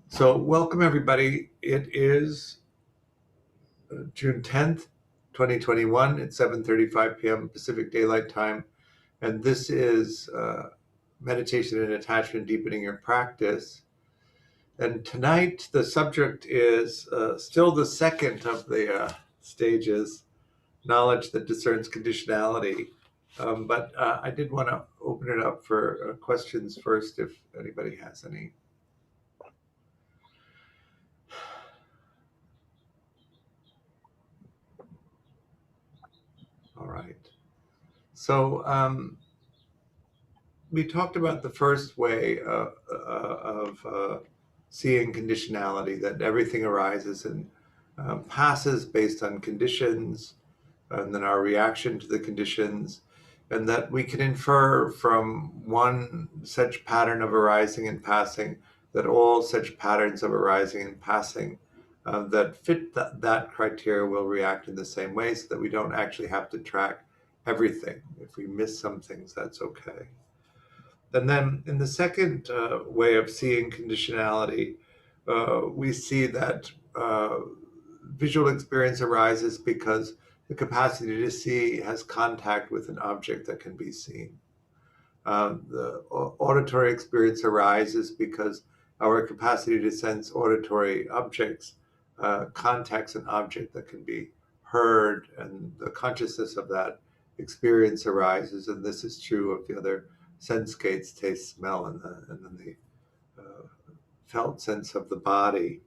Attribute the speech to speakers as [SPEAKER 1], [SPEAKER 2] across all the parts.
[SPEAKER 1] So welcome everybody. It is June 10th, 2021 at 7:35 p.m. Pacific Daylight Time. And this is Meditation and Attachment Deepening Your Practice. And tonight the subject is still the second of the stages, knowledge that discerns conditionality. But I did want to open it up for questions first if anybody has any. All right. So we talked about the first way of seeing conditionality, that everything arises and passes based on conditions, and then our reaction to the conditions, and that we can infer from one such pattern of arising and passing that all such patterns of arising and passing that fit that criteria will react in the same way, so that we don't actually have to track everything. If we miss some things, that's okay. And then in the second way of seeing conditionality, we see that visual experience arises because the capacity to see has contact with an object that can be seen. The auditory experience arises because our capacity to sense auditory objects contacts an object that can be heard, and the consciousness of that experience arises. And this is true of the other sense gates: taste, smell, and then the felt sense of the body.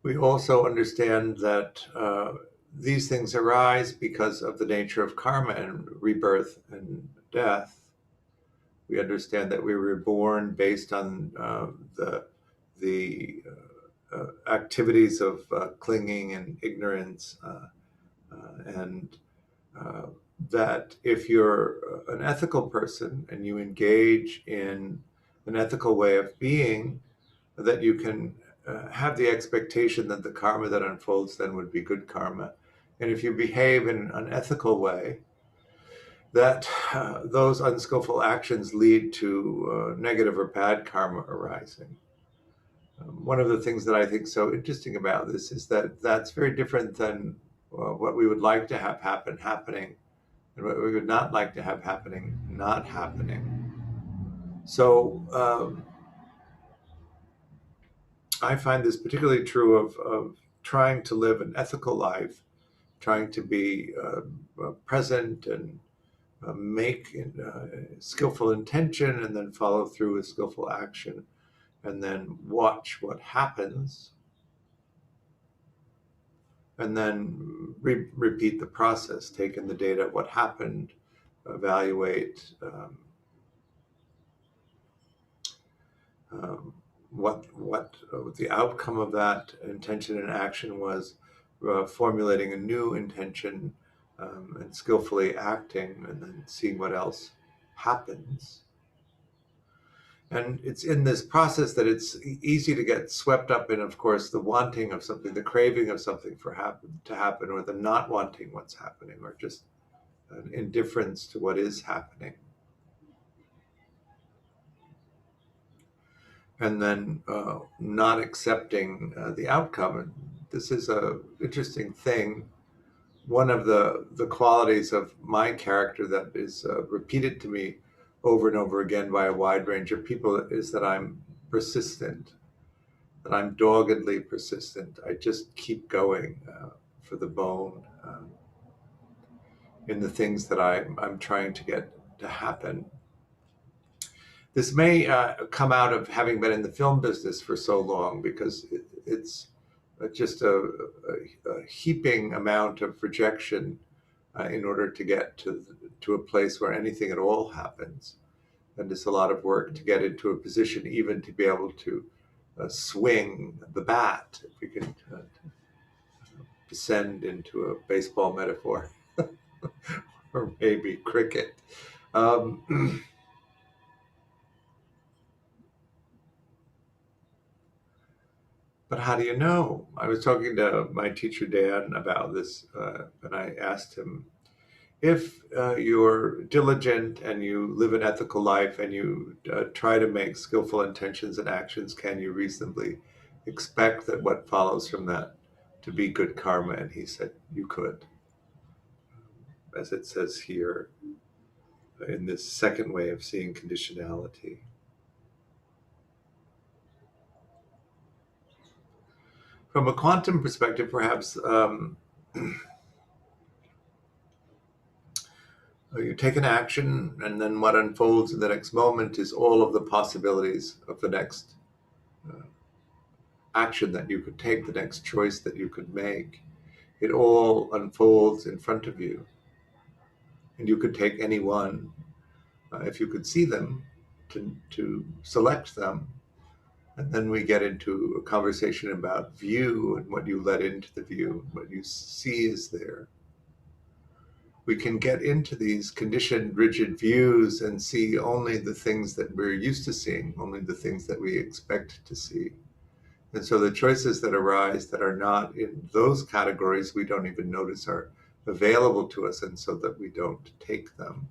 [SPEAKER 1] We also understand that these things arise because of the nature of karma and rebirth and death. We understand that we were born based on the activities of clinging and ignorance, and that if you're an ethical person and you engage in an ethical way of being, that you can have the expectation that the karma that unfolds then would be good karma. And if you behave in an unethical way, that those unskillful actions lead to negative or bad karma arising. One of the things that I think so interesting about this is that that's very different than what we would like to have happening, and what we would not like to have happening not happening. So I find this particularly true of trying to live an ethical life, trying to be present and make skillful intention, and then follow through with skillful action, and then watch what happens, and then repeat the process, take in the data, what happened, evaluate what the outcome of that intention and action was, formulating a new intention, and skillfully acting, and then seeing what else happens. And it's in this process that it's easy to get swept up in, of course, the wanting of something, the craving of something to happen, or the not wanting what's happening, or just an indifference to what is happening. And then not accepting the outcome. And this is an interesting thing. One of the qualities of my character that is repeated to me over and over again by a wide range of people is that I'm persistent, that I'm doggedly persistent. I just keep going for the bone in the things that I'm trying to get to happen. This may come out of having been in the film business for so long, because it's just a heaping amount of rejection in order to get to a place where anything at all happens. And it's a lot of work to get into a position even to be able to swing the bat, if we can descend into a baseball metaphor, or maybe cricket. But how do you know? I was talking to my teacher, Dan, about this, and I asked him, if you're diligent and you live an ethical life and you try to make skillful intentions and actions, can you reasonably expect that what follows from that to be good karma? And he said, you could, as it says here in this second way of seeing conditionality. From a quantum perspective, perhaps you take an action, and then what unfolds in the next moment is all of the possibilities of the next action that you could take, the next choice that you could make. It all unfolds in front of you. And you could take any one, if you could see them, to select them. And then we get into a conversation about view and what you let into the view, what you see is there. We can get into these conditioned, rigid views and see only the things that we're used to seeing, only the things that we expect to see. And so the choices that arise that are not in those categories, we don't even notice are available to us, and so that we don't take them.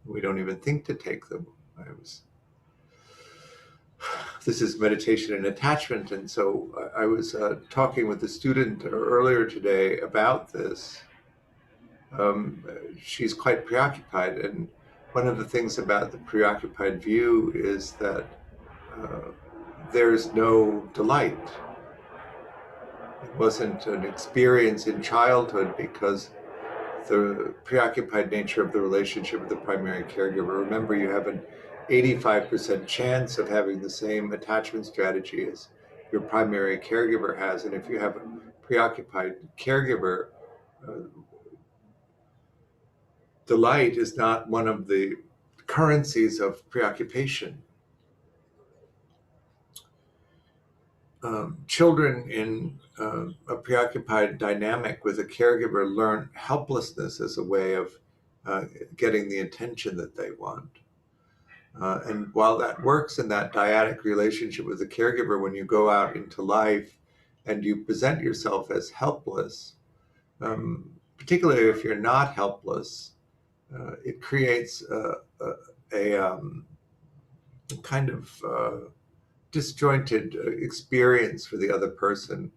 [SPEAKER 1] We don't even think to take them. This is meditation and attachment, and so I was talking with a student earlier today about this. She's quite preoccupied, and one of the things about the preoccupied view is that uh, there's no delight. It wasn't an experience in childhood because the preoccupied nature of the relationship with the primary caregiver. Remember, you have an 85% chance of having the same attachment strategy as your primary caregiver has. And if you have a preoccupied caregiver, uh, delight is not one of the currencies of preoccupation. Children in a preoccupied dynamic with a caregiver learn helplessness as a way of getting the attention that they want. And while that works in that dyadic relationship with the caregiver, when you go out into life and you present yourself as helpless, particularly if you're not helpless, it creates a kind of disjointed experience for the other person.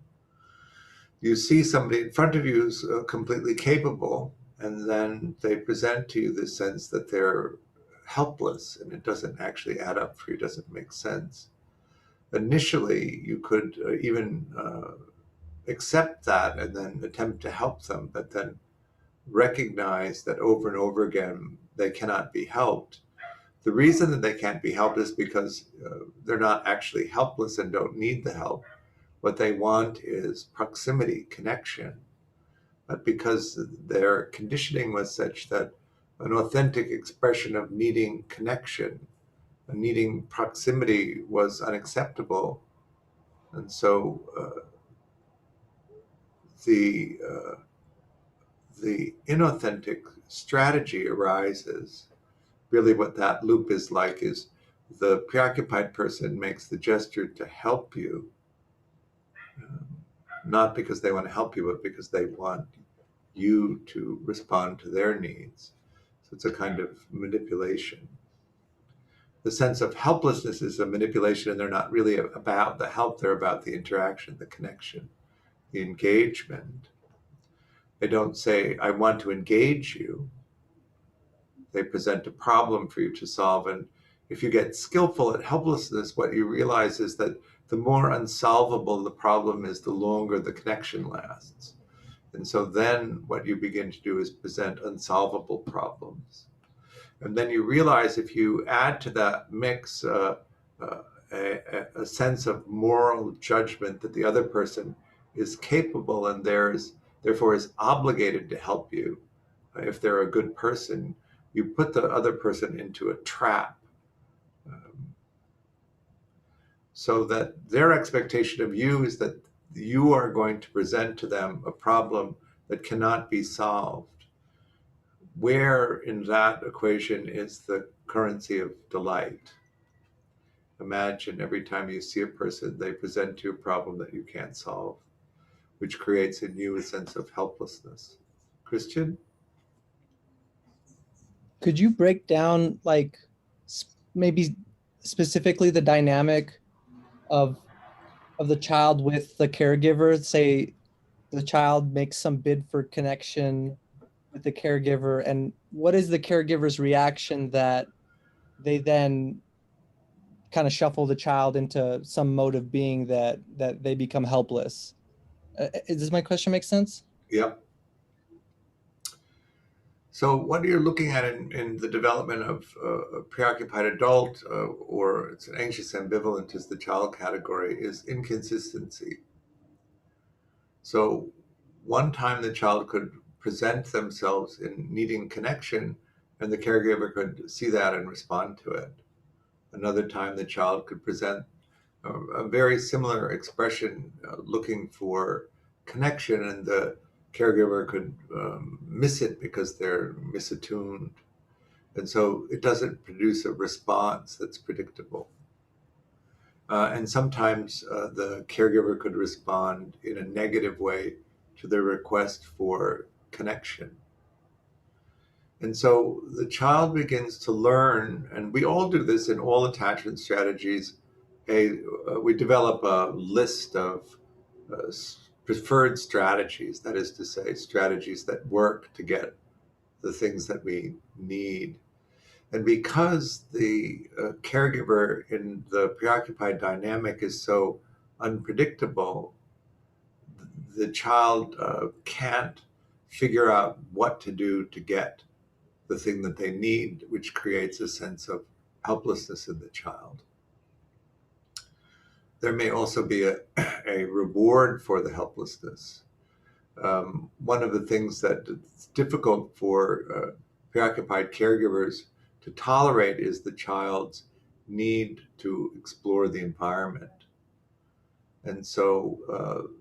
[SPEAKER 1] You see somebody in front of you who's completely capable, and then they present to you the sense that they're helpless, and it doesn't actually add up for you, doesn't make sense. Initially, you could even accept that and then attempt to help them, but then recognize that over and over again they cannot be helped. The reason that they can't be helped is because they're not actually helpless and don't need the help. What they want is proximity, connection. But because their conditioning was such that an authentic expression of needing connection, needing proximity was unacceptable. And so the inauthentic strategy arises. Really what that loop is like is the preoccupied person makes the gesture to help you, not because they want to help you, but because they want you to respond to their needs. So it's a kind of manipulation. The sense of helplessness is a manipulation, and they're not really about the help, they're about the interaction, the connection, the engagement. They don't say, I want to engage you. They present a problem for you to solve. And if you get skillful at helplessness, what you realize is that the more unsolvable the problem is, the longer the connection lasts. And so then what you begin to do is present unsolvable problems. And then you realize if you add to that mix a sense of moral judgment that the other person is capable and therefore is obligated to help you, if they're a good person, you put the other person into a trap, so that their expectation of you is that you are going to present to them a problem that cannot be solved. Where in that equation is the currency of delight? Imagine every time you see a person, they present to you a problem that you can't solve, which creates in you a sense of helplessness. Christian?
[SPEAKER 2] Could you break down like maybe specifically the dynamic of the child with the caregiver? Say the child makes some bid for connection with the caregiver, and what is the caregiver's reaction that they then kind of shuffle the child into some mode of being that they become helpless? Does my question make sense?
[SPEAKER 1] Yep. So what you're looking at in the development of a preoccupied adult, or it's an anxious ambivalent is the child category, is inconsistency. So one time the child could present themselves in needing connection, and the caregiver could see that and respond to it. Another time the child could present a very similar expression, looking for connection, and the caregiver could miss it because they're misattuned. And so it doesn't produce a response that's predictable. And sometimes the caregiver could respond in a negative way to the request for connection. And so the child begins to learn, and we all do this in all attachment strategies. We develop a list of uh, preferred strategies, that is to say, strategies that work to get the things that we need. And because the caregiver in the preoccupied dynamic is so unpredictable, the child can't figure out what to do to get the thing that they need, which creates a sense of helplessness in the child. There may also be a reward for the helplessness. One of the things that it's difficult for preoccupied caregivers to tolerate is the child's need to explore the environment. And so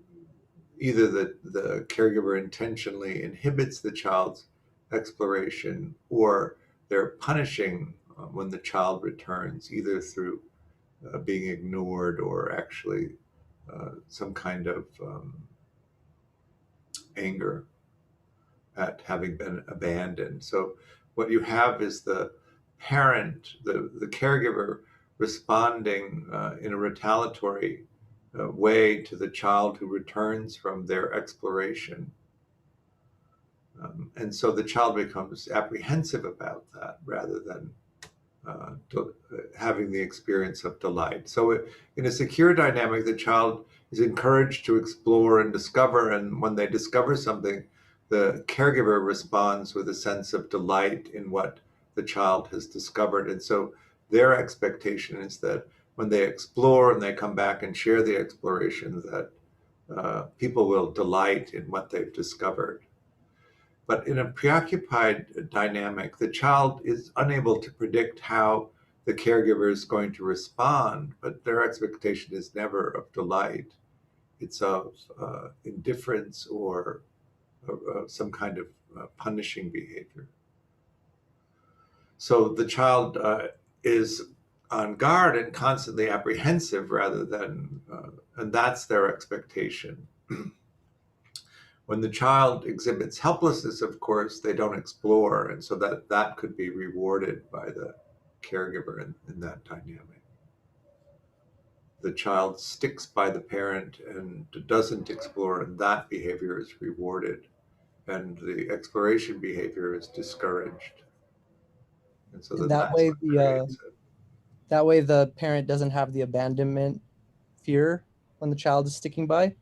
[SPEAKER 1] either the caregiver intentionally inhibits the child's exploration, or they're punishing when the child returns, either through being ignored or actually some kind of anger at having been abandoned. So what you have is the parent, the caregiver, responding in a retaliatory way to the child who returns from their exploration. And so the child becomes apprehensive about that rather than having the experience of delight. So, in a secure dynamic, the child is encouraged to explore and discover, and when they discover something, the caregiver responds with a sense of delight in what the child has discovered. And so, their expectation is that when they explore and they come back and share the exploration, that people will delight in what they've discovered. But in a preoccupied dynamic, the child is unable to predict how the caregiver is going to respond, but their expectation is never of delight. It's of indifference or some kind of punishing behavior. So the child is on guard and constantly apprehensive rather than, and that's their expectation. When the child exhibits helplessness, of course, they don't explore, and so that could be rewarded by the caregiver in that dynamic. The child sticks by the parent and doesn't explore, and that behavior is rewarded, and the exploration behavior is discouraged. And so
[SPEAKER 2] And
[SPEAKER 1] then that's what creates it.
[SPEAKER 2] that way the parent doesn't have the abandonment fear when the child is sticking by.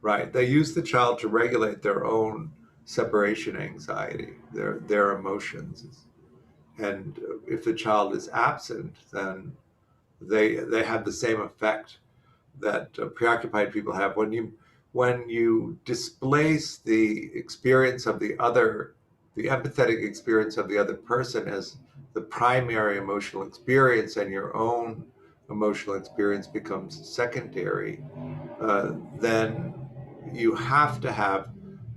[SPEAKER 1] Right. They use the child to regulate their own separation anxiety, their emotions. And if the child is absent, then they have the same effect that preoccupied people have when you displace the experience of the other, the empathetic experience of the other person as the primary emotional experience, and your own emotional experience becomes secondary. Then you have to have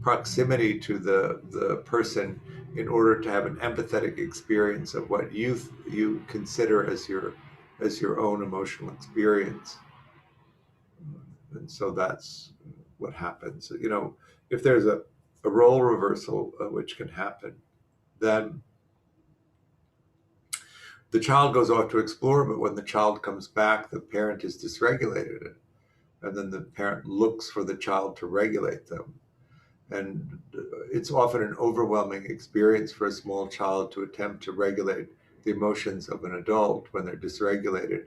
[SPEAKER 1] proximity to the person in order to have an empathetic experience of what you consider as your own emotional experience. And so that's what happens. You know, if there's a role reversal which can happen, then The child goes off to explore, but when the child comes back, the parent is dysregulated. And then the parent looks for the child to regulate them. And it's often an overwhelming experience for a small child to attempt to regulate the emotions of an adult when they're dysregulated.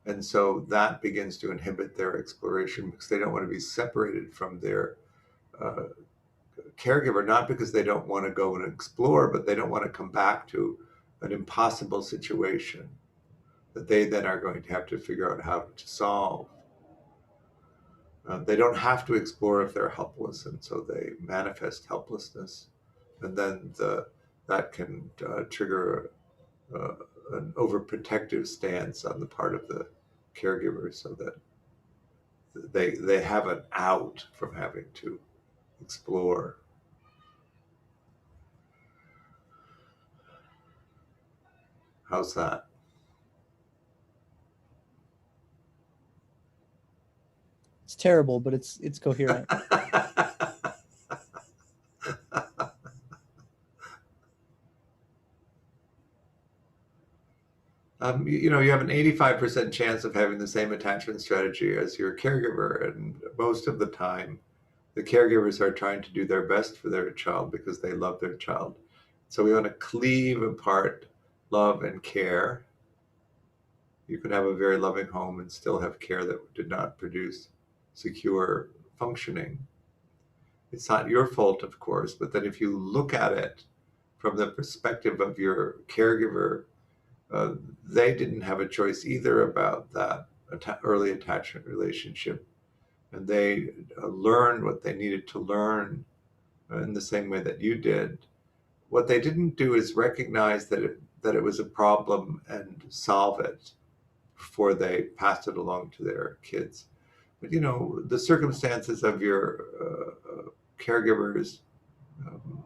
[SPEAKER 1] And so that begins to inhibit their exploration because they don't want to be separated from their uh, caregiver, not because they don't want to go and explore, but they don't want to come back to an impossible situation that they then are going to have to figure out how to solve. They don't have to explore if they're helpless, and so they manifest helplessness, and then that can trigger uh, an overprotective stance on the part of the caregiver, so that they have an out from having to explore. How's that?
[SPEAKER 2] It's terrible, but it's coherent.
[SPEAKER 1] You have an 85% chance of having the same attachment strategy as your caregiver, and most of the time, the caregivers are trying to do their best for their child because they love their child. So we want to cleave apart love and care. You could have a very loving home and still have care that did not produce secure functioning. It's not your fault, of course, but then if you look at it from the perspective of your caregiver, uh, they didn't have a choice either about that early attachment relationship. And they learned what they needed to learn in the same way that you did. What they didn't do is recognize that it was a problem and solve it before they passed it along to their kids. But the circumstances of your caregivers um,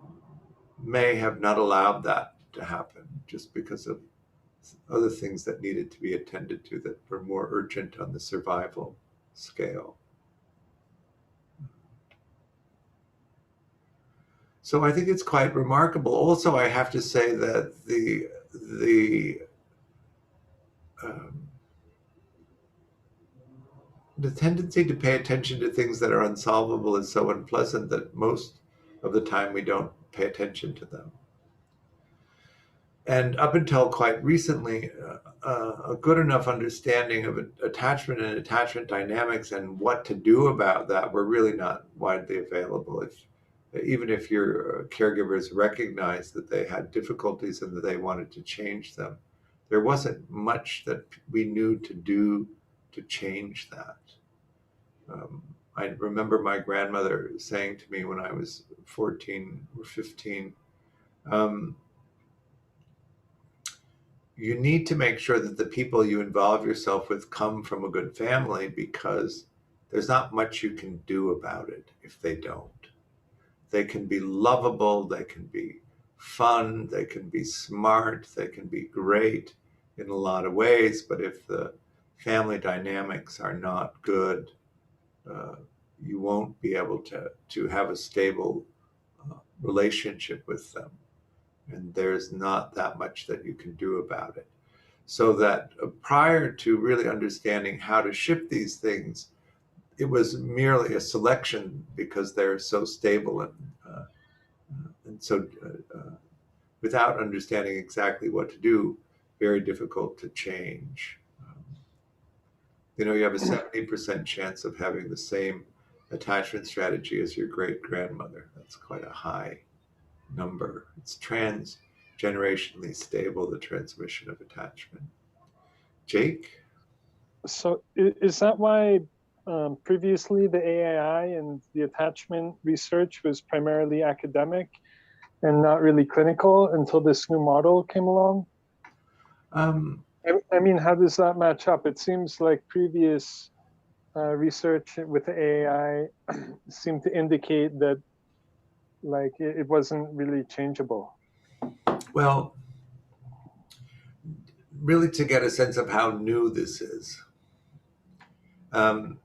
[SPEAKER 1] may have not allowed that to happen just because of other things that needed to be attended to that were more urgent on the survival scale. So I think it's quite remarkable. Also, I have to say that um, the tendency to pay attention to things that are unsolvable is so unpleasant that most of the time we don't pay attention to them. And up until quite recently, a good enough understanding of attachment and attachment dynamics and what to do about that were really not widely available. Even if your caregivers recognized that they had difficulties and that they wanted to change them, there wasn't much that we knew to do to change that. Um, I remember my grandmother saying to me when I was 14 or 15, um, you need to make sure that the people you involve yourself with come from a good family because there's not much you can do about it if they don't. They can be lovable, they can be fun, they can be smart, they can be great in a lot of ways, but if the family dynamics are not good, uh, you won't be able to have a stable relationship with them. And there's not that much that you can do about it. So that prior to really understanding how to shift these things, it was merely a selection because they're so stable and so without understanding exactly what to do, very difficult to change. You have a 70% chance of having the same attachment strategy as your great grandmother. That's quite a high number. It's transgenerationally stable, the transmission of attachment. Jake?
[SPEAKER 3] So is that why previously the AI and the attachment research was primarily academic and not really clinical until this new model came along?
[SPEAKER 1] Um,
[SPEAKER 3] I mean, how does that match up? It seems like previous research with the AI seemed to indicate that like it wasn't really changeable.
[SPEAKER 1] well, really to get a sense of how new this is, um,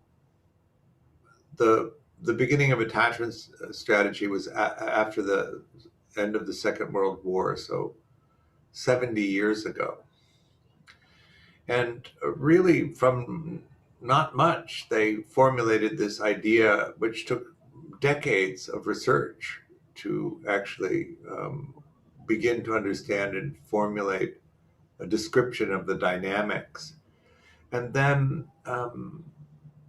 [SPEAKER 1] the beginning of attachment strategy was after the end of the Second World War, so 70 years ago. And really, from not much, they formulated this idea, which took decades of research to actually begin to understand and formulate a description of the dynamics. And then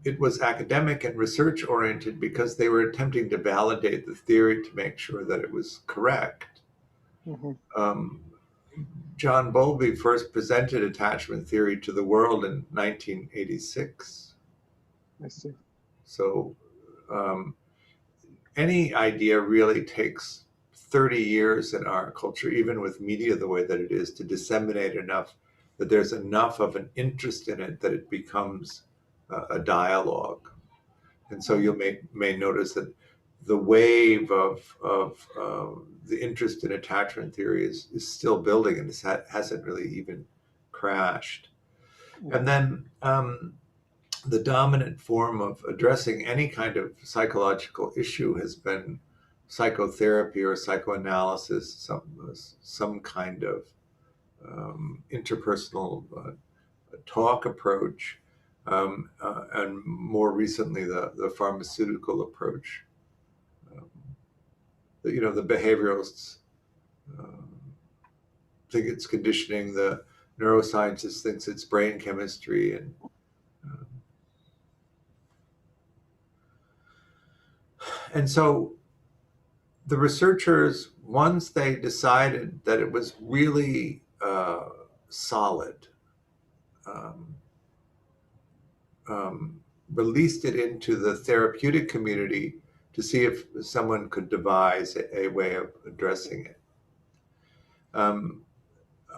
[SPEAKER 1] it was academic and research oriented because they were attempting to validate the theory to make sure that it was correct.
[SPEAKER 3] Mm-hmm.
[SPEAKER 1] John Bowlby first presented attachment theory to the world in 1986.
[SPEAKER 3] I see.
[SPEAKER 1] So any idea really takes 30 years in our culture, even with media the way that it is, to disseminate enough that there's enough of an interest in it that it becomes a dialogue. And so you may notice that the wave of the interest in attachment theory is still building, and it hasn't really even crashed. And then the dominant form of addressing any kind of psychological issue has been psychotherapy or psychoanalysis, some kind of interpersonal talk approach, and more recently the pharmaceutical approach. The behavioralists think it's conditioning, the neuroscientist thinks it's brain chemistry, and so the researchers, once they decided that it was really solid, um, released it into the therapeutic community to see if someone could devise a way of addressing it. When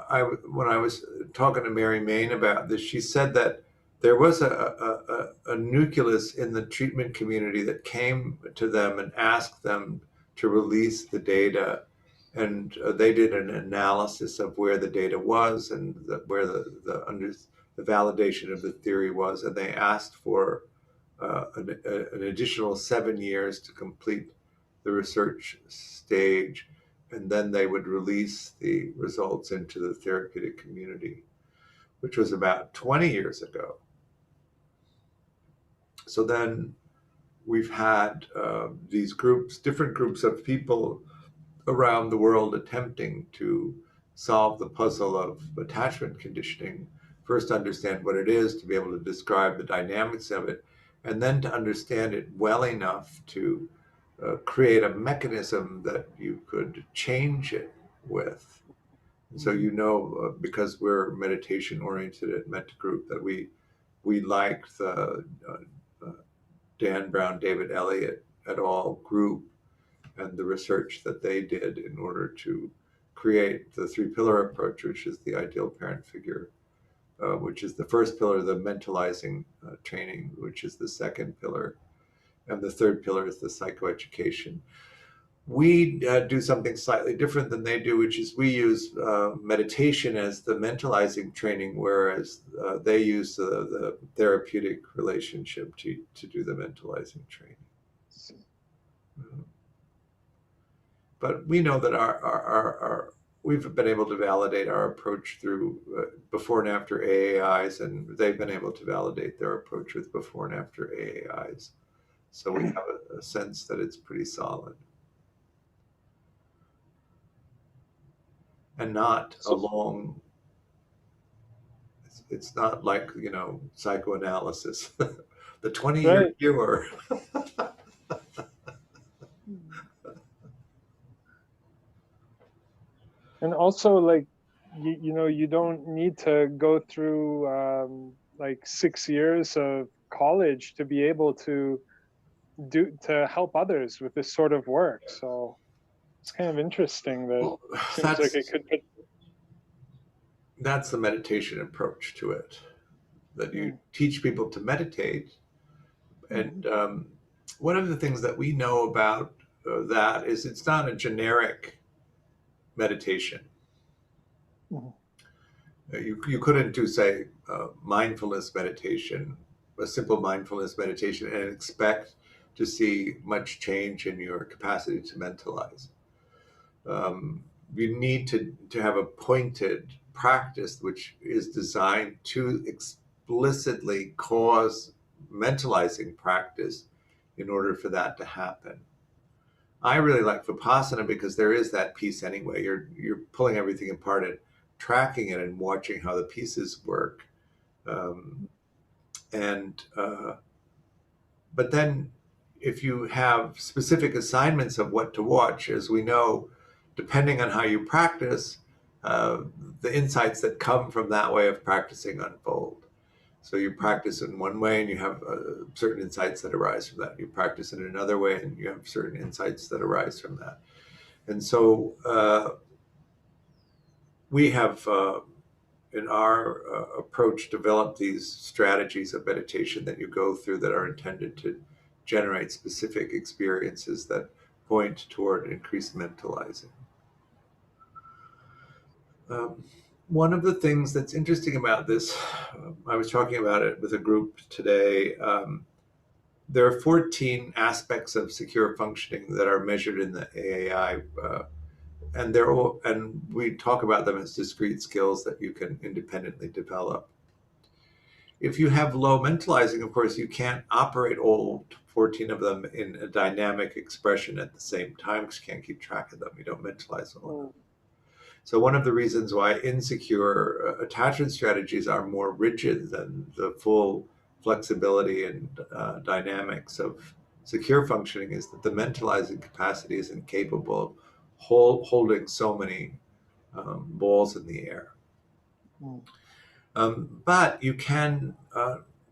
[SPEAKER 1] I was talking to Mary Main about this, she said that there was a nucleus in the treatment community that came to them and asked them to release the data, and they did an analysis of where the data was and where the validation of the theory was, and they asked for an additional 7 years to complete the research stage, and then they would release the results into the therapeutic community, which was about 20 years ago. So then we've had these groups, different groups of people around the world attempting to solve the puzzle of attachment conditioning. First, understand what it is, to be able to describe the dynamics of it, and then to understand it well enough to create a mechanism that you could change it with. And so, because we're meditation oriented at Mettagroup, that we like the Dan Brown, David Elliott et al. Group and the research that they did in order to create the 3-pillar approach, which is the ideal parent figure, which is the first pillar, the mentalizing training, which is the second pillar, and the third pillar is the psychoeducation. We do something slightly different than they do, which is we use meditation as the mentalizing training, whereas they use the therapeutic relationship to do the mentalizing training. But we know that we've been able to validate our approach through before and after AAIs, and they've been able to validate their approach with before and after AAIs. So we have a sense that it's pretty solid. And not a long, it's not like, psychoanalysis, the 20-year cure.
[SPEAKER 3] And also, like, you don't need to go through like 6 years of college to be able to help others with this sort of work. So it's kind of interesting that seems like it could fit.
[SPEAKER 1] That's the meditation approach to it, that you teach people to meditate. And one of the things that we know about that is it's not a generic meditation. You couldn't do, say, mindfulness meditation, a simple mindfulness meditation, and expect to see much change in your capacity to mentalize. You need to have a pointed practice which is designed to explicitly cause mentalizing practice in order for that to happen. I really like Vipassana because there is that piece anyway. You're pulling everything apart and tracking it and watching how the pieces work. Um, and But then if you have specific assignments of what to watch, as we know, depending on how you practice, uh, the insights that come from that way of practicing unfold. So you practice in one way and you have certain insights that arise from that. You practice in another way and you have certain insights that arise from that. And so we have, in our approach, developed these strategies of meditation that you go through that are intended to generate specific experiences that point toward increased mentalizing. Um, One of the things that's interesting about this, I was talking about it with a group today. There are 14 aspects of secure functioning that are measured in the AAI, and they're all, and we talk about them as discrete skills that you can independently develop. If you have low mentalizing, of course, you can't operate all 14 of them in a dynamic expression at the same time because you can't keep track of them. You don't mentalize all of them. So one of the reasons why insecure attachment strategies are more rigid than the full flexibility and dynamics of secure functioning is that the mentalizing capacity isn't capable of holding so many balls in the air. But you can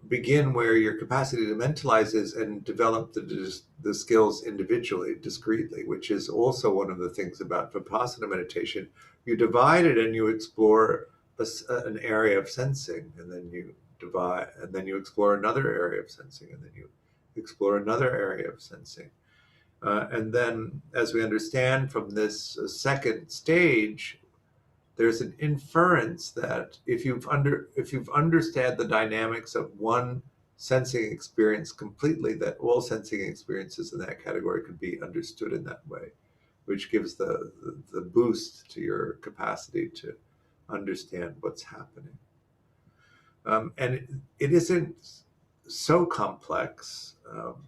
[SPEAKER 1] begin where your capacity to mentalize is and develop the skills individually, discreetly, which is also one of the things about Vipassana meditation. You divide it and you explore an area of sensing, and then you divide, and then you explore another area of sensing, and then you explore another area of sensing. And then, as we understand from this second stage, there's an inference that if you've understand the dynamics of one sensing experience completely, that all sensing experiences in that category could be understood in that way, which gives the boost to your capacity to understand what's happening. And it isn't so complex,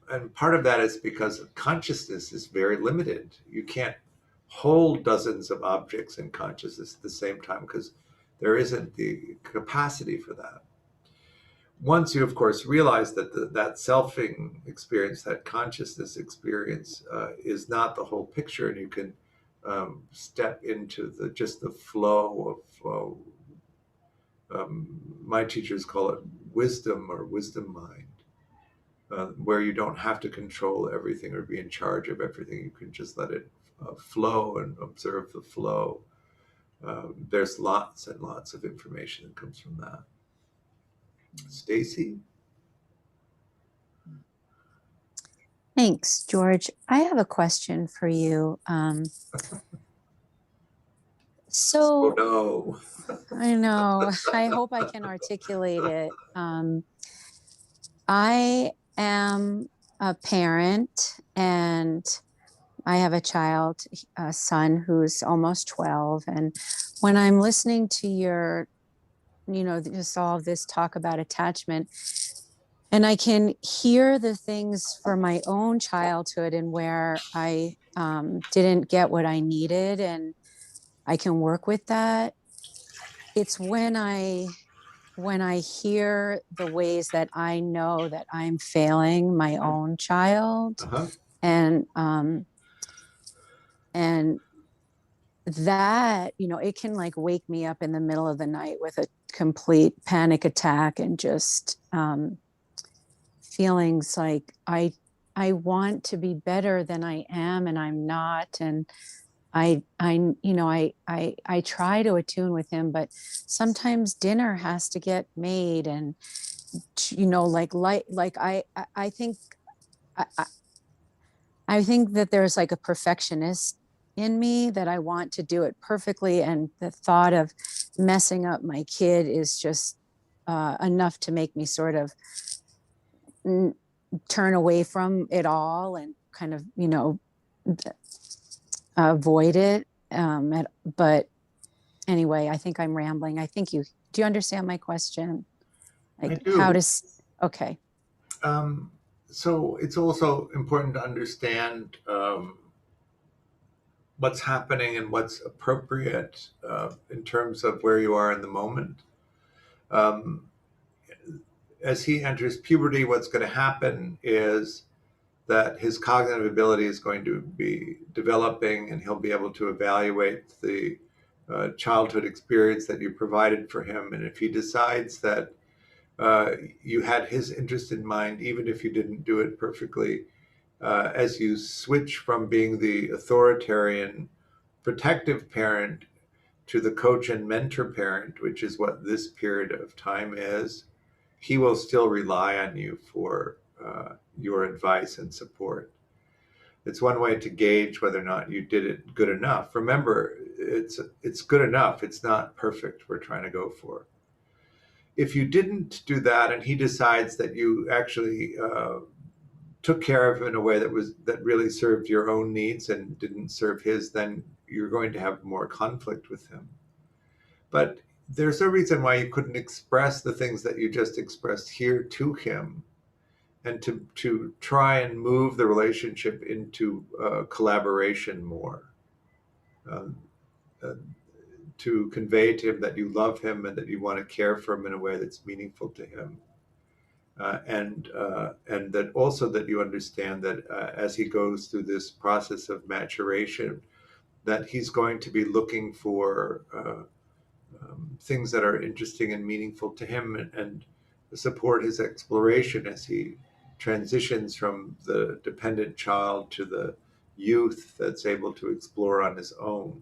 [SPEAKER 1] and part of that is because consciousness is very limited. You can't hold dozens of objects in consciousness at the same time because there isn't the capacity for that. Once you, of course, realize that that selfing experience, that consciousness experience, is not the whole picture, and you can step into just the flow of my teachers call it wisdom or wisdom mind, where you don't have to control everything or be in charge of everything. You can just let it flow and observe the flow. There's lots and lots of information that comes from that. Stacy?
[SPEAKER 4] Thanks, George. I have a question for you.
[SPEAKER 1] Oh no.
[SPEAKER 4] I know, I hope I can articulate it. I am a parent and I have a son who's almost 12. And when I'm listening to your, just all of this talk about attachment, and I can hear the things from my own childhood and where I didn't get what I needed, and I can work with that. It's when I hear the ways that I know that I'm failing my own child,
[SPEAKER 1] Uh-huh.
[SPEAKER 4] and that, it can like wake me up in the middle of the night with a complete panic attack and just feelings like I want to be better than I am and I'm not, and I try to attune with him, but sometimes dinner has to get made, and I think I, I think that there's like a perfectionist in me that I want to do it perfectly, and the thought of messing up my kid is just enough to make me sort of turn away from it all and kind of avoid it. But anyway, I think I'm rambling. I think do you understand my question?
[SPEAKER 1] I
[SPEAKER 4] Like how
[SPEAKER 1] do.
[SPEAKER 4] does, okay.
[SPEAKER 1] So it's also important to understand what's happening and what's appropriate in terms of where you are in the moment. Um, as he enters puberty, what's going to happen is that his cognitive ability is going to be developing, and he'll be able to evaluate the childhood experience that you provided for him. And if he decides that you had his interest in mind, even if you didn't do it perfectly, as you switch from being the authoritarian, protective parent to the coach and mentor parent, which is what this period of time is, he will still rely on you for your advice and support. It's one way to gauge whether or not you did it good enough. Remember, it's good enough. It's not perfect. We're trying to go for. If you didn't do that, and he decides that you actually took care of him in a way that really served your own needs and didn't serve his, then you're going to have more conflict with him. But there's no reason why you couldn't express the things that you just expressed here to him, and to try and move the relationship into collaboration more, um, uh, to convey to him that you love him and that you want to care for him in a way that's meaningful to him. And that also that you understand that as he goes through this process of maturation, that he's going to be looking for things that are interesting and meaningful to him, and support his exploration as he transitions from the dependent child to the youth that's able to explore on his own.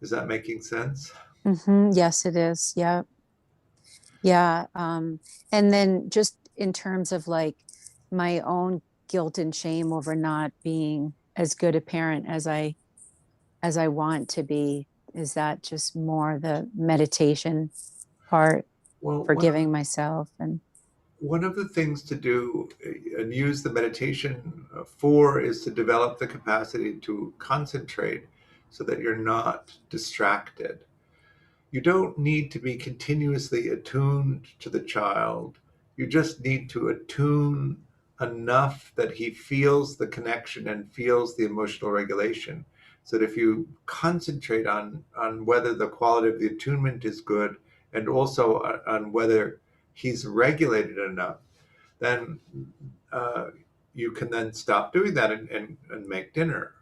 [SPEAKER 1] Is that making sense?
[SPEAKER 4] Yes, it is. Yeah. Yeah. And then just in terms of like my own guilt and shame over not being as good a parent as I want to be, is that just more the meditation part,
[SPEAKER 1] Well,
[SPEAKER 4] forgiving myself and
[SPEAKER 1] one of the things to do and use the meditation for is to develop the capacity to concentrate so that you're not distracted. You don't need to be continuously attuned to the child. You just need to attune enough that he feels the connection and feels the emotional regulation. So that if you concentrate on whether the quality of the attunement is good, and also on whether he's regulated enough, then uh, you can then stop doing that and make dinner.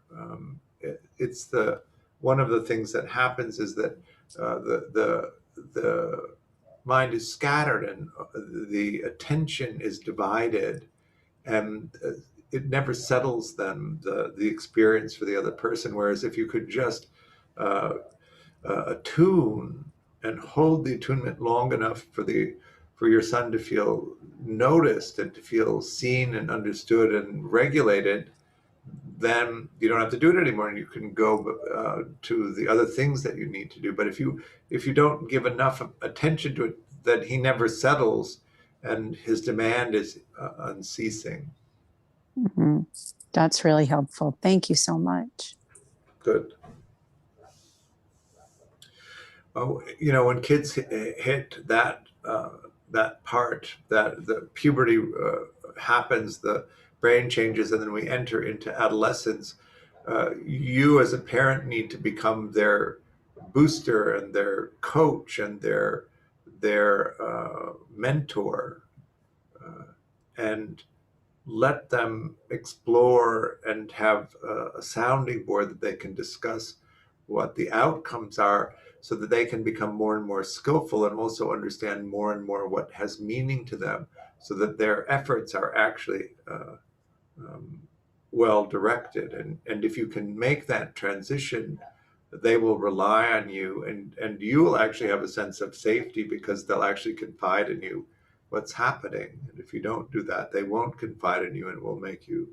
[SPEAKER 1] It's the one of the things that happens is that the mind is scattered, and the attention is divided, and it never settles then the experience for the other person. Whereas if you could just uh, attune and hold the attunement long enough for your son to feel noticed and to feel seen and understood and regulated, then you don't have to do it anymore, and you can go to the other things that you need to do. But if you don't give enough attention to it, then he never settles, and his demand is unceasing.
[SPEAKER 4] mhm. That's really helpful. Thank you so much.
[SPEAKER 1] Good. Oh, when kids hit that part, that the puberty happens, the brain changes, and then we enter into adolescence. You, as a parent, need to become their booster and their coach and their mentor, and let them explore and have a sounding board that they can discuss what the outcomes are, so that they can become more and more skillful and also understand more and more what has meaning to them, so that their efforts are actually um, well directed. And if you can make that transition, they will rely on you, and you will actually have a sense of safety because they'll actually confide in you what's happening. And if you don't do that, they won't confide in you and will make you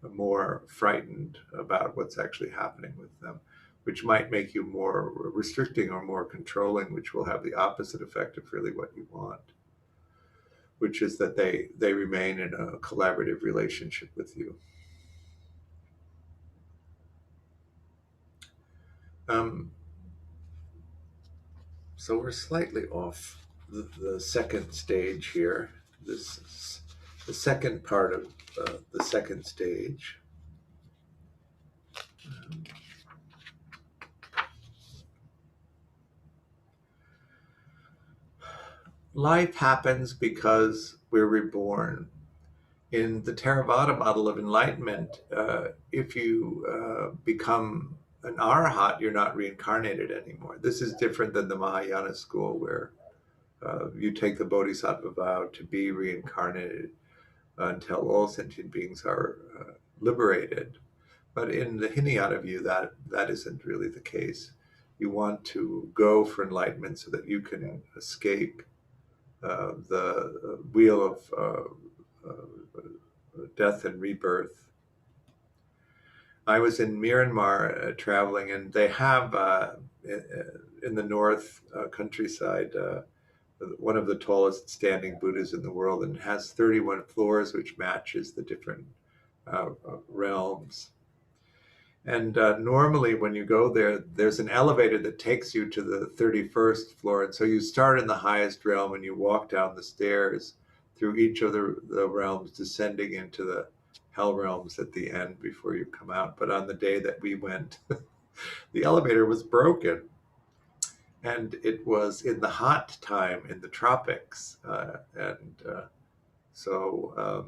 [SPEAKER 1] more frightened about what's actually happening with them, which might make you more restricting or more controlling, which will have the opposite effect of really what you want, which is that they remain in a collaborative relationship with you. Um, So we're slightly off the second stage here. This is the second part of the second stage. Life happens because we're reborn. In the Theravada model of enlightenment, if you become an arahat, you're not reincarnated anymore. This is different than the Mahayana school, where you take the bodhisattva vow to be reincarnated until all sentient beings are liberated. But in the Hinayana view, that isn't really the case. You want to go for enlightenment so that you can escape the wheel of death and rebirth. I was in Myanmar traveling, and they have in the north countryside one of the tallest standing Buddhas in the world, and has 31 floors, which matches the different realms. And normally when you go there, there's an elevator that takes you to the 31st floor. And so you start in the highest realm and you walk down the stairs through each of the realms, descending into the hell realms at the end before you come out. But on the day that we went, the elevator was broken. And it was in the hot time in the tropics. So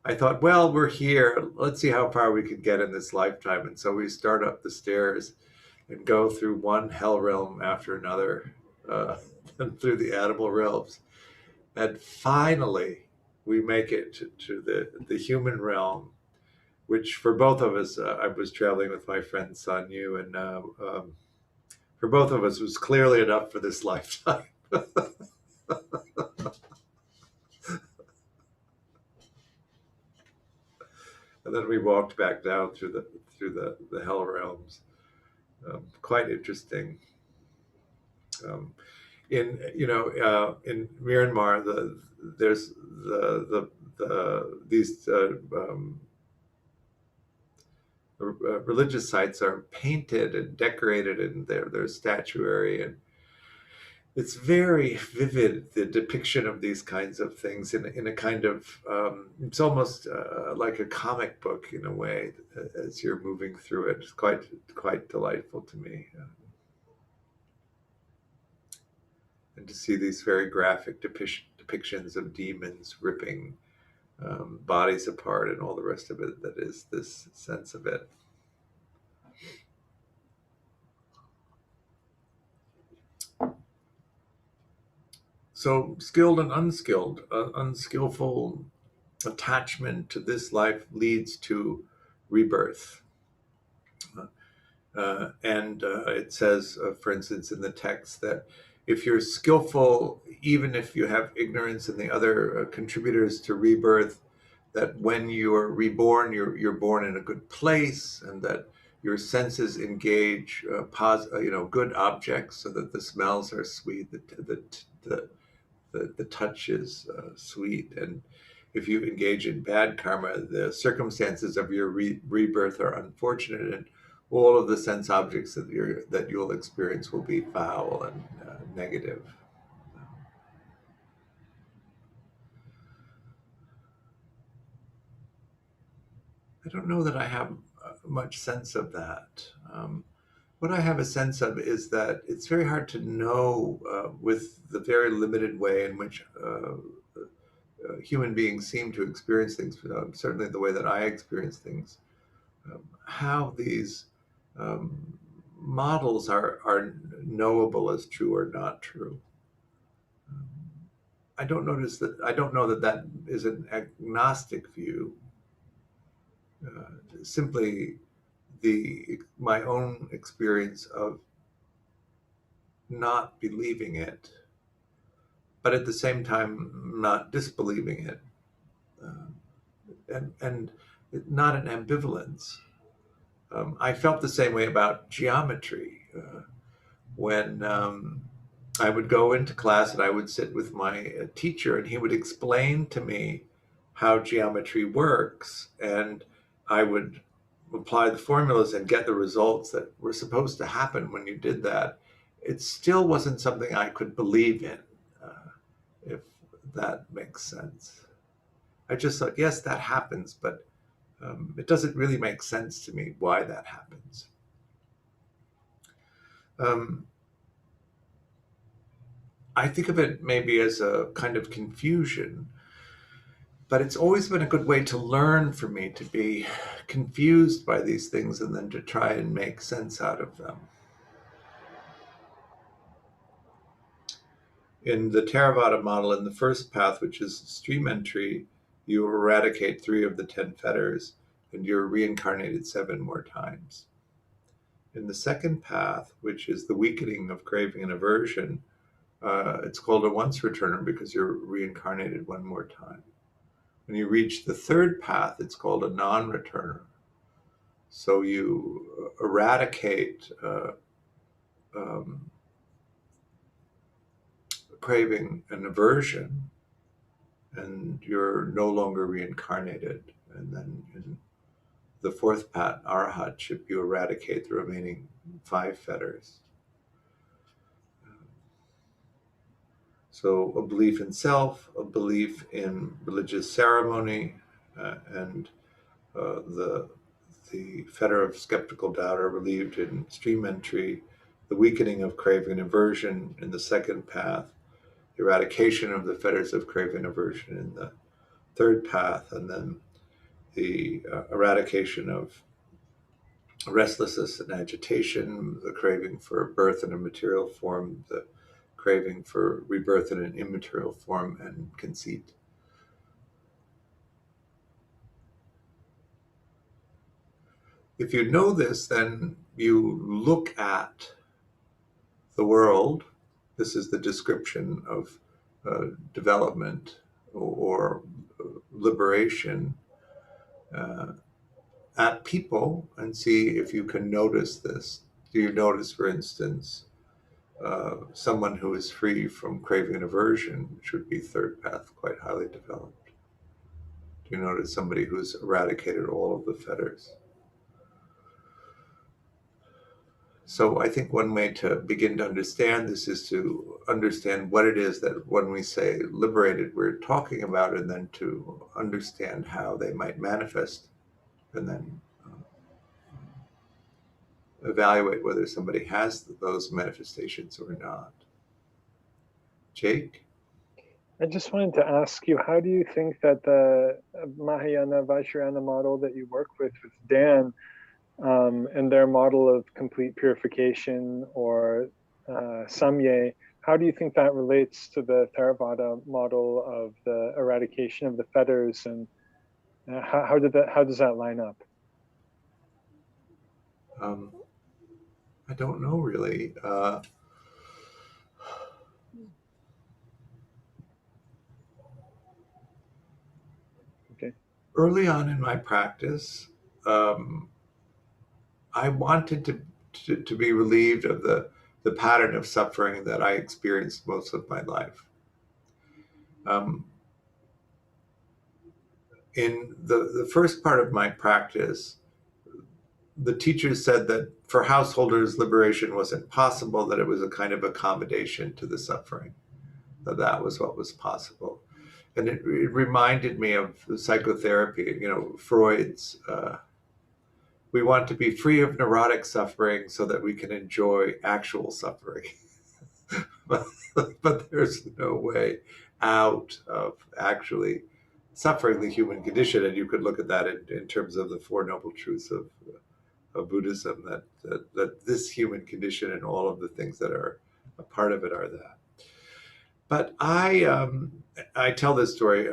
[SPEAKER 1] I thought, well, we're here. Let's see how far we can get in this lifetime. And so we start up the stairs and go through one hell realm after another, and through the animal realms. And finally, we make it to the human realm, which for both of us, I was traveling with my friend Sanyu, and for both of us was clearly enough for this lifetime. And then we walked back down through the hell realms. Quite interesting. In in Myanmar, there's these religious sites are painted and decorated in their statuary, and it's very vivid, the depiction of these kinds of things in a kind of it's almost like a comic book in a way as you're moving through it. It's quite delightful to me. And to see these very graphic depictions of demons ripping bodies apart and all the rest of it, that is this sense of it. So skilled and unskilled, unskillful attachment to this life leads to rebirth. And it says, for instance, in the text that if you're skillful, even if you have ignorance and the other contributors to rebirth, that when you're reborn, you're born in a good place, and that your senses engage good objects, so that the smells are sweet, the touch is sweet. And if you engage in bad karma, the circumstances of your rebirth are unfortunate, and all of the sense objects that you'll experience will be foul and negative. I don't know that I have much sense of that. What I have a sense of is that it's very hard to know with the very limited way in which human beings seem to experience things, certainly the way that I experience things, how these models are knowable as true or not true. I don't know that is an agnostic view. Simply my own experience of not believing it, but at the same time not disbelieving it, and not an ambivalence. I felt the same way about geometry. When I would go into class and I would sit with my teacher, and he would explain to me how geometry works, and I would apply the formulas and get the results that were supposed to happen when you did that. it still wasn't something I could believe in, if that makes sense. I just thought, yes, that happens, but it doesn't really make sense to me why that happens. I think of it maybe as a kind of confusion, but it's always been a good way to learn for me, to be confused by these things and then to try and make sense out of them. In the Theravada model, in the first path, which is stream entry, you eradicate 3 of the 10 fetters and you're reincarnated 7 more times. In the second path, which is the weakening of craving and aversion, it's called a once returner because you're reincarnated 1 more time. When you reach the third path, it's called a non-returner. So you eradicate craving and aversion, and you're no longer reincarnated. And then in the fourth path, arahatship, you eradicate the remaining 5 fetters. So a belief in self, a belief in religious ceremony, and the fetter of skeptical doubt are relieved in stream entry, the weakening of craving and aversion in the second path, the eradication of the fetters of craving and aversion in the third path, and then the eradication of restlessness and agitation, the craving for birth in a material form, the craving for rebirth in an immaterial form, and conceit. If you know this, then you look at the world. This is the description of development or liberation, at people and see if you can notice this. Do you notice, for instance, someone who is free from craving and aversion, which would be third path, quite highly developed? Do you notice somebody who's eradicated all of the fetters? So I think one way to begin to understand this is to understand what it is that when we say liberated, we're talking about, and then to understand how they might manifest, and then evaluate whether somebody has those manifestations or not. Jake?
[SPEAKER 3] I just wanted to ask you, how do you think that the Mahayana Vajrayana model that you work with Dan, and their model of complete purification, or Samye, how do you think that relates to the Theravada model of the eradication of the fetters, and how does that line up?
[SPEAKER 1] I don't know really.
[SPEAKER 3] Okay.
[SPEAKER 1] Early on in my practice, I wanted to be relieved of the pattern of suffering that I experienced most of my life. In the first part of my practice, the teachers said that for householders, liberation wasn't possible, that it was a kind of accommodation to the suffering, that was what was possible. And it reminded me of psychotherapy, Freud's, we want to be free of neurotic suffering so that we can enjoy actual suffering. but there's no way out of actually suffering the human condition. And you could look at that in terms of the Four Noble Truths of Buddhism, that this human condition and all of the things that are a part of it are that. But I tell this story.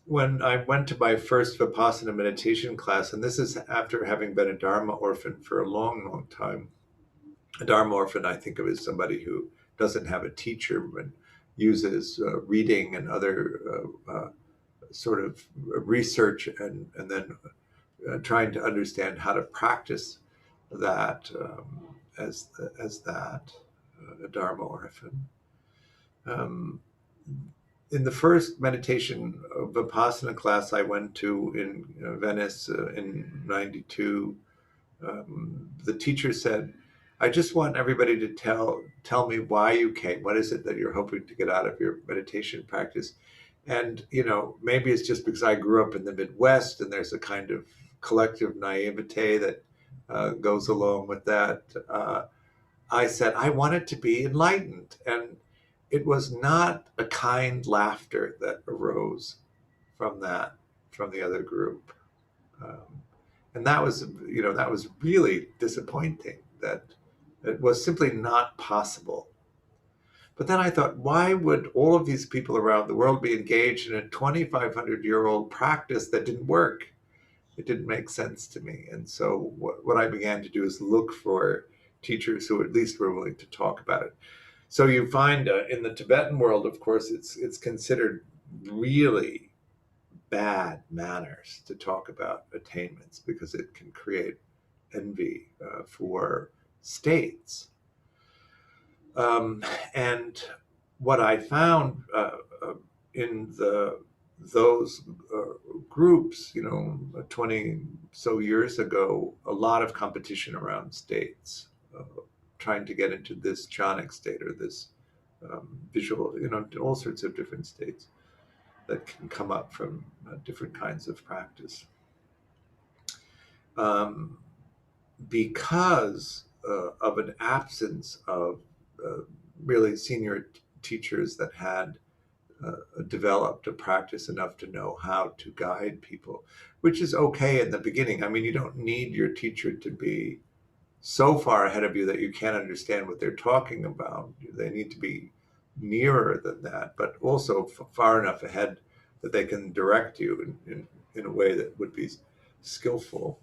[SPEAKER 1] When I went to my first Vipassana meditation class, and this is after having been a Dharma orphan for a long, long time. A Dharma orphan I think of as somebody who doesn't have a teacher and uses reading and other sort of research and then trying to understand how to practice that as that, a Dharma orphan. In the first meditation Vipassana class I went to in Venice in '92, the teacher said, I just want everybody to tell me why you came. What is it that you're hoping to get out of your meditation practice? And maybe it's just because I grew up in the Midwest, and there's a kind of collective naivete that goes along with that. I said I wanted to be enlightened, and it was not a kind laughter that arose from the other group. Um, and that was really disappointing, that it was simply not possible. But then I thought, why would all of these people around the world be engaged in a 2,500-year-old practice that didn't work? It didn't make sense to me. And so what I began to do is look for teachers who at least were willing to talk about it. So you find in the Tibetan world, of course, it's considered really bad manners to talk about attainments, because it can create envy for states. And what I found in those groups, 20 so years ago, a lot of competition around states, trying to get into this jhanic state or this visual, all sorts of different states that can come up from different kinds of practice. Because of an absence of really senior teachers that had developed a practice enough to know how to guide people, which is okay in the beginning. I mean, you don't need your teacher to be so far ahead of you that you can't understand what they're talking about. They need to be nearer than that, but also far enough ahead that they can direct you in a way that would be skillful.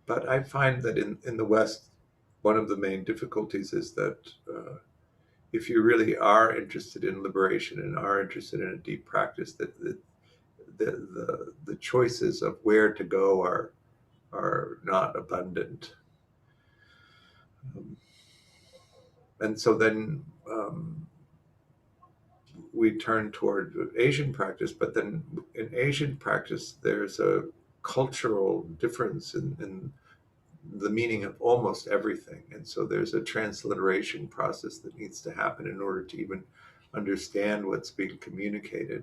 [SPEAKER 1] But I find that in the West, one of the main difficulties is that if you really are interested in liberation and are interested in a deep practice, that the choices of where to go are not abundant. And so then we turn toward Asian practice, but then in Asian practice, there's a cultural difference in the meaning of almost everything. And so there's a transliteration process that needs to happen in order to even understand what's being communicated.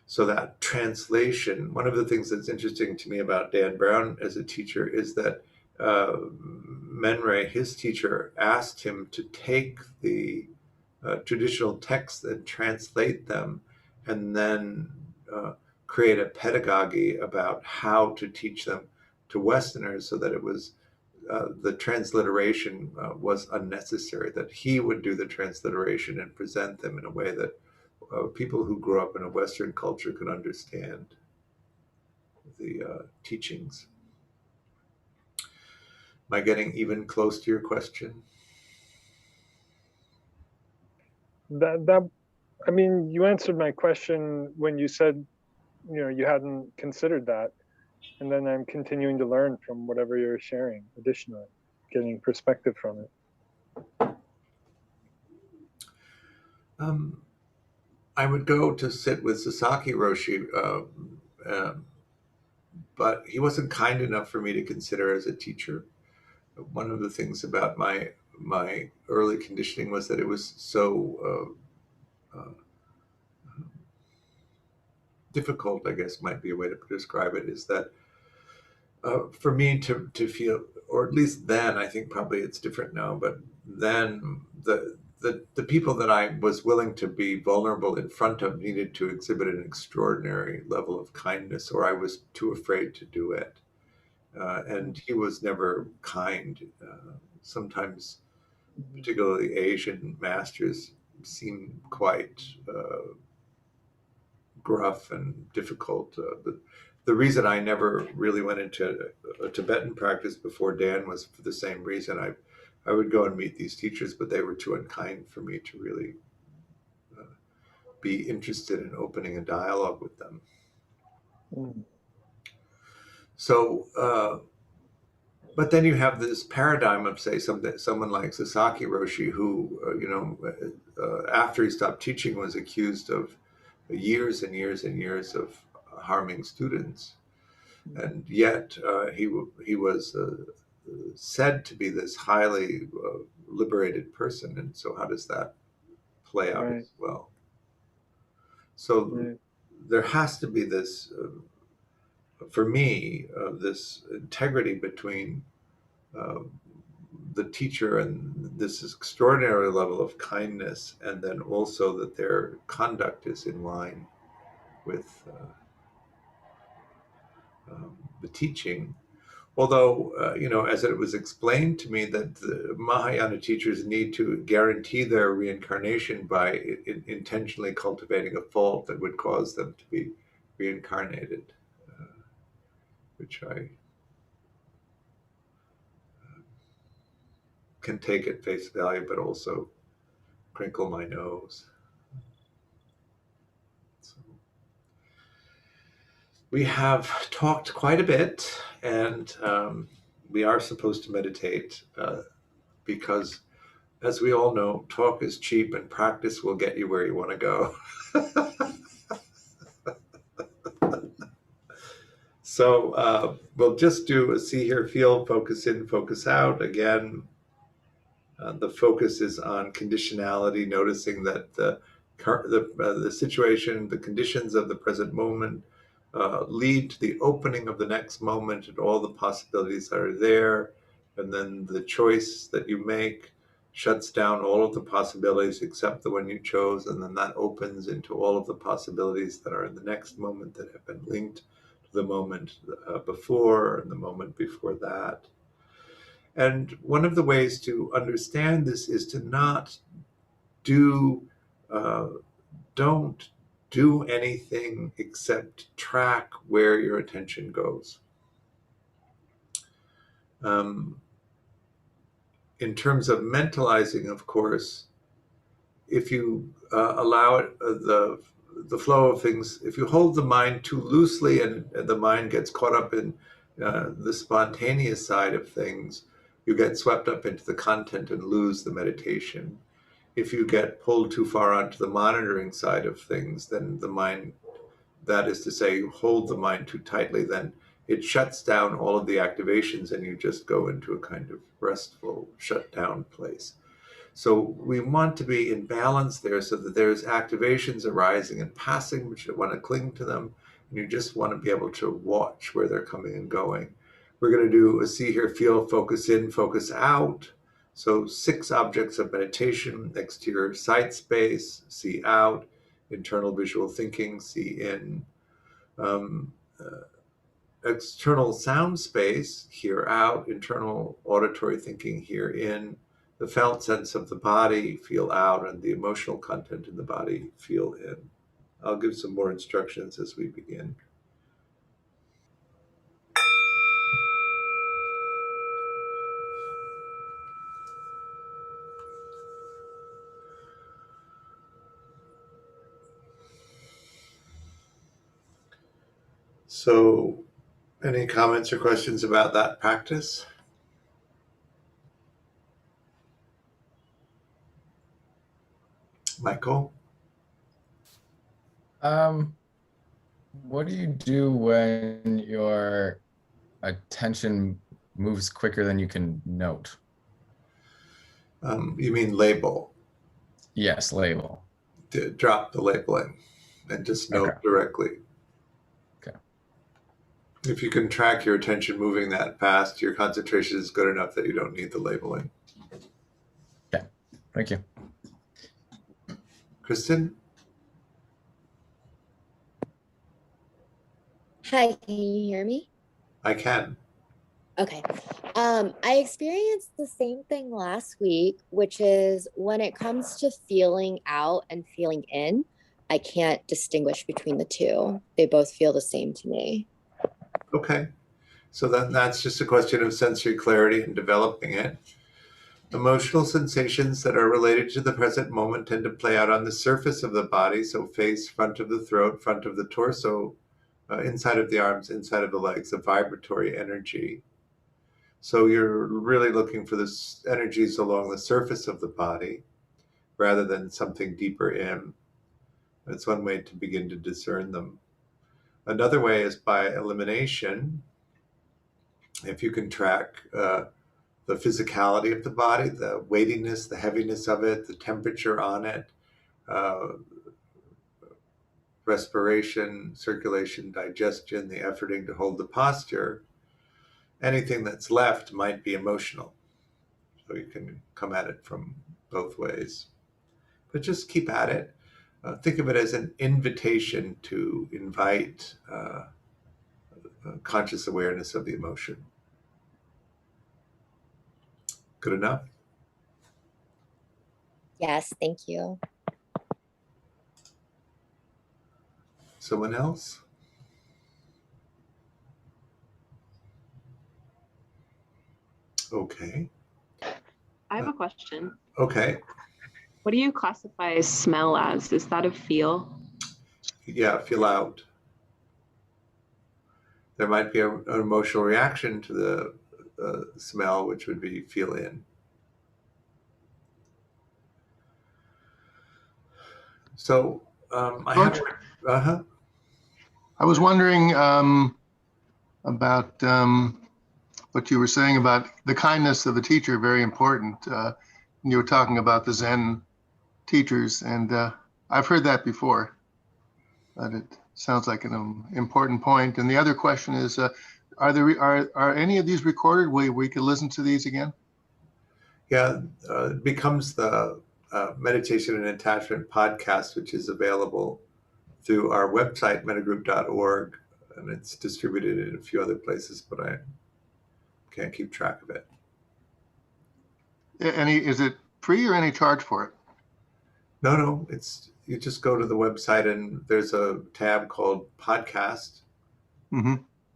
[SPEAKER 1] So that translation, one of the things that's interesting to me about Dan Brown as a teacher is that Menrei, his teacher, asked him to take the traditional texts and translate them, and then create a pedagogy about how to teach them to Westerners, so that it was the transliteration was unnecessary, that he would do the transliteration and present them in a way that people who grew up in a Western culture could understand the teachings. Am I getting even close to your question?
[SPEAKER 3] I mean, you answered my question when you said, you hadn't considered that. And then I'm continuing to learn from whatever you're sharing additionally, getting perspective from it.
[SPEAKER 1] I would go to sit with Sasaki Roshi, but he wasn't kind enough for me to consider as a teacher. One of the things about my early conditioning was that it was so difficult, I guess might be a way to describe it, is that for me to feel, or at least then, I think probably it's different now, but then the people that I was willing to be vulnerable in front of needed to exhibit an extraordinary level of kindness, or I was too afraid to do it. And he was never kind. Sometimes, particularly Asian masters, seem quite gruff and difficult. The reason I never really went into a Tibetan practice before Dan was for the same reason. I would go and meet these teachers, but they were too unkind for me to really be interested in opening a dialogue with them. So, but then you have this paradigm of, say, someone like Sasaki Roshi, who, after he stopped teaching, was accused of years and years and years of harming students. And yet he was said to be this highly liberated person. And so how does that play out
[SPEAKER 3] Right.
[SPEAKER 1] as well? So
[SPEAKER 3] Right.
[SPEAKER 1] there has to be this, for me, this integrity between uh, the teacher and this extraordinary level of kindness, and then also that their conduct is in line with the teaching. Although, as it was explained to me that the Mahayana teachers need to guarantee their reincarnation by intentionally cultivating a fault that would cause them to be reincarnated, which I can take at face value, but also crinkle my nose. So we have talked quite a bit, and we are supposed to meditate because, as we all know, talk is cheap and practice will get you where you want to go. So we'll just do a see, hear, feel, focus in, focus out. Again, the focus is on conditionality, noticing that the situation, the conditions of the present moment lead to the opening of the next moment and all the possibilities that are there. And then the choice that you make shuts down all of the possibilities except the one you chose. And then that opens into all of the possibilities that are in the next moment that have been linked to the moment before and the moment before that. And one of the ways to understand this is to not do, uh, don't do anything except track where your attention goes. Um, in terms of mentalizing, of course, if you allow it, the flow of things, if you hold the mind too loosely and the mind gets caught up in the spontaneous side of things, you get swept up into the content and lose the meditation. If you get pulled too far onto the monitoring side of things, then the mind, that is to say, you hold the mind too tightly, then it shuts down all of the activations and you just go into a kind of restful shutdown place. So we want to be in balance there so that there's activations arising and passing, but you don't want to cling to them. And you just want to be able to watch where they're coming and going. We're going to do a see, hear, feel, focus in, focus out. So 6 objects of meditation: exterior sight space, see out; internal visual thinking, see in; um, uh, external sound space, hear out; internal auditory thinking, hear in; the felt sense of the body, feel out; and the emotional content in the body, feel in. I'll give some more instructions as we begin. So, any comments or questions about that practice? Michael?
[SPEAKER 5] What do you do when your attention moves quicker than you can note?
[SPEAKER 1] You mean label?
[SPEAKER 5] Yes, label.
[SPEAKER 1] Drop the labeling and just note
[SPEAKER 5] Okay.
[SPEAKER 1] directly.
[SPEAKER 5] Okay.
[SPEAKER 1] If you can track your attention moving that fast, your concentration is good enough that you don't need the labeling.
[SPEAKER 5] Okay. Thank you.
[SPEAKER 1] Kristen?
[SPEAKER 6] Hi, can you hear me?
[SPEAKER 1] I can.
[SPEAKER 6] Okay. I experienced the same thing last week, which is when it comes to feeling out and feeling in, I can't distinguish between the two. They both feel the same to me.
[SPEAKER 1] Okay. So then that's just a question of sensory clarity and developing it. Emotional sensations that are related to the present moment tend to play out on the surface of the body, so face, front of the throat, front of the torso, inside of the arms, inside of the legs, a vibratory energy. So you're really looking for this energies along the surface of the body rather than something deeper in. That's one way to begin to discern them. Another way is by elimination. If you can track the physicality of the body, the weightiness, the heaviness of it, the temperature on it, uh, respiration, circulation, digestion, the efforting to hold the posture, anything that's left might be emotional. So you can come at it from both ways. But just keep at it. Think of it as an invitation to invite conscious awareness of the emotion. Good enough?
[SPEAKER 6] Yes, thank you.
[SPEAKER 1] Someone else? Okay.
[SPEAKER 7] I have a question.
[SPEAKER 1] Okay.
[SPEAKER 7] What do you classify smell as? Is that a feel?
[SPEAKER 1] Yeah, feel out. There might be an emotional reaction to the smell, which would be feel in. So I have.
[SPEAKER 8] I was wondering about what you were saying about the kindness of a teacher, very important. You were talking about the Zen teachers, and I've heard that before, but it sounds like an important point. And the other question is, are any of these recorded where we could listen to these again?
[SPEAKER 1] Yeah, it becomes the Meditation and Attachment podcast, which is available through our website, mettagroup.org, and it's distributed in a few other places, but I can't keep track of it.
[SPEAKER 8] Is it free or any charge for it?
[SPEAKER 1] No, it's you just go to the website and there's a tab called podcast.
[SPEAKER 8] Mm-hmm.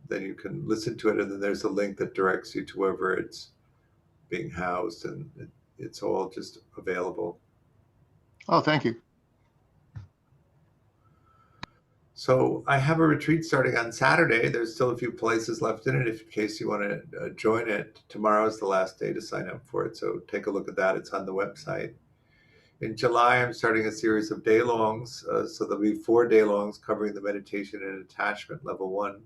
[SPEAKER 1] Then you can listen to it, and then there's a link that directs you to wherever it's being housed, and it's all just available.
[SPEAKER 8] Oh, thank you.
[SPEAKER 1] So I have a retreat starting on Saturday. There's still a few places left in it in case you want to join it. Tomorrow is the last day to sign up for it, so take a look at that. It's on the website. In July, I'm starting a series of day-longs. So there'll be 4 day-longs covering the meditation and attachment level 1.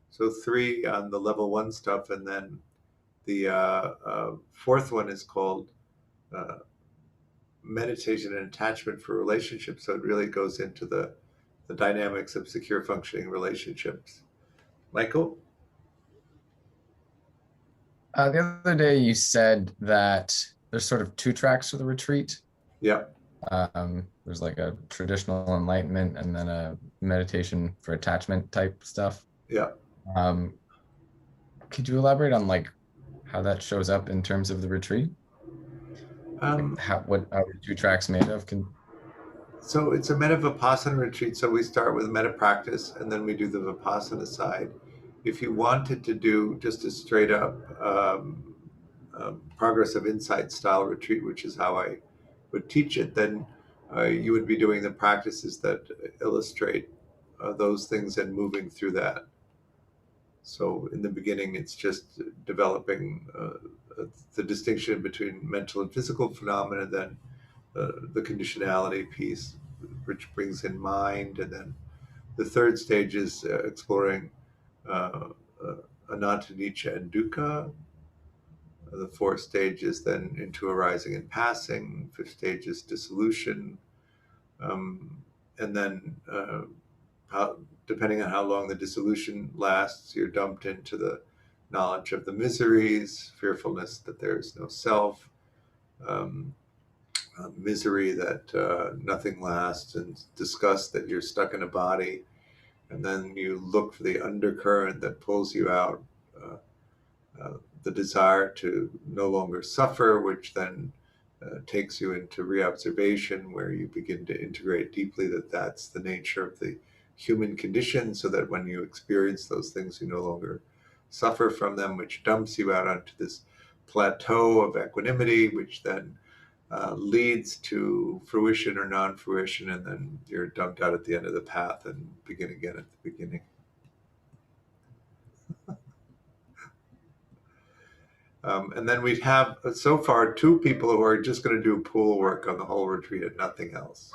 [SPEAKER 1] So 3 on the level 1 stuff, and then the 4th one is called meditation and attachment for relationships. So it really goes into the dynamics of secure functioning relationships. Michael?
[SPEAKER 5] The other day you said that there's sort of 2 tracks for the retreat.
[SPEAKER 1] Yeah.
[SPEAKER 5] There's like a traditional enlightenment and then a meditation for attachment type stuff.
[SPEAKER 1] Yeah.
[SPEAKER 5] Could you elaborate on like how that shows up in terms of the retreat? What are the 2 tracks made of?
[SPEAKER 1] So it's a metta vipassana retreat. So we start with metta practice, and then we do the vipassana side. If you wanted to do just a straight up progress of insight style retreat, which is how I would teach it, then you would be doing the practices that illustrate those things and moving through that. So in the beginning, it's just developing the distinction between mental and physical phenomena, then the conditionality piece, which brings in mind, and then the 3rd stage is exploring anatta, anicca, and dukkha. The 4th stage is then into arising and passing. 5th stage is dissolution, and then depending on how long the dissolution lasts, you're dumped into the knowledge of the miseries, fearfulness that there is no self, misery that nothing lasts, and disgust that you're stuck in a body. And then you look for the undercurrent that pulls you out, the desire to no longer suffer, which then takes you into reobservation, where you begin to integrate deeply that that's the nature of the human condition, so that when you experience those things, you no longer suffer from them, which dumps you out onto this plateau of equanimity, which then leads to fruition or non-fruition, and then you're dumped out at the end of the path and begin again at the beginning. And then we'd have so far 2 people who are just going to do pool work on the whole retreat and nothing else.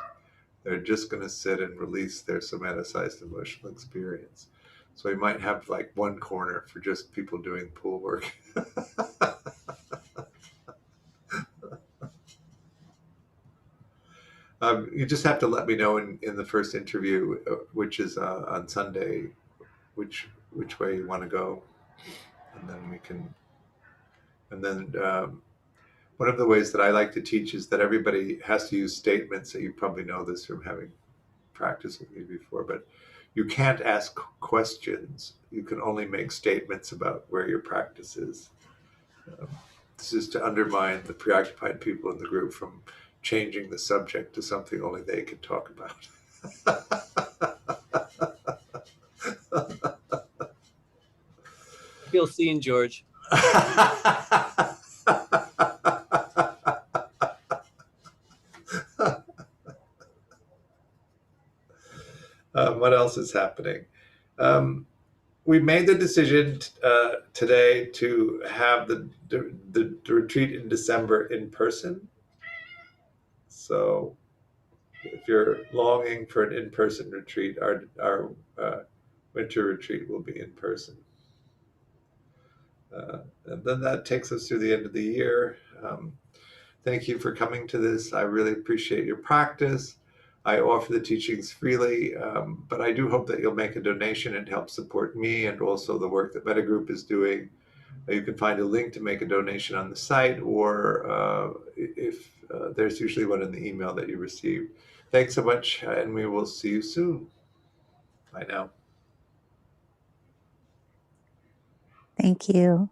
[SPEAKER 1] They're just going to sit and release their somaticized emotional experience. So we might have like one corner for just people doing pool work. You just have to let me know in the first interview, which is on Sunday, which way you want to go, and then we can. And then one of the ways that I like to teach is that everybody has to use statements. So you probably know this from having practiced with me before, but you can't ask questions. You can only make statements about where your practice is. This is to undermine the preoccupied people in the group from changing the subject to something only they can talk about.
[SPEAKER 9] Feel seen, George.
[SPEAKER 1] What else is happening? We made the decision today to have the retreat in December in person. So if you're longing for an in-person retreat, our winter retreat will be in person. And then that takes us through the end of the year. Thank you for coming to this. I really appreciate your practice. I offer the teachings freely, but I do hope that you'll make a donation and help support me and also the work that Mettagroup is doing. You can find a link to make a donation on the site, or if there's usually one in the email that you received. Thanks so much, and we will see you soon. Bye now.
[SPEAKER 4] Thank you.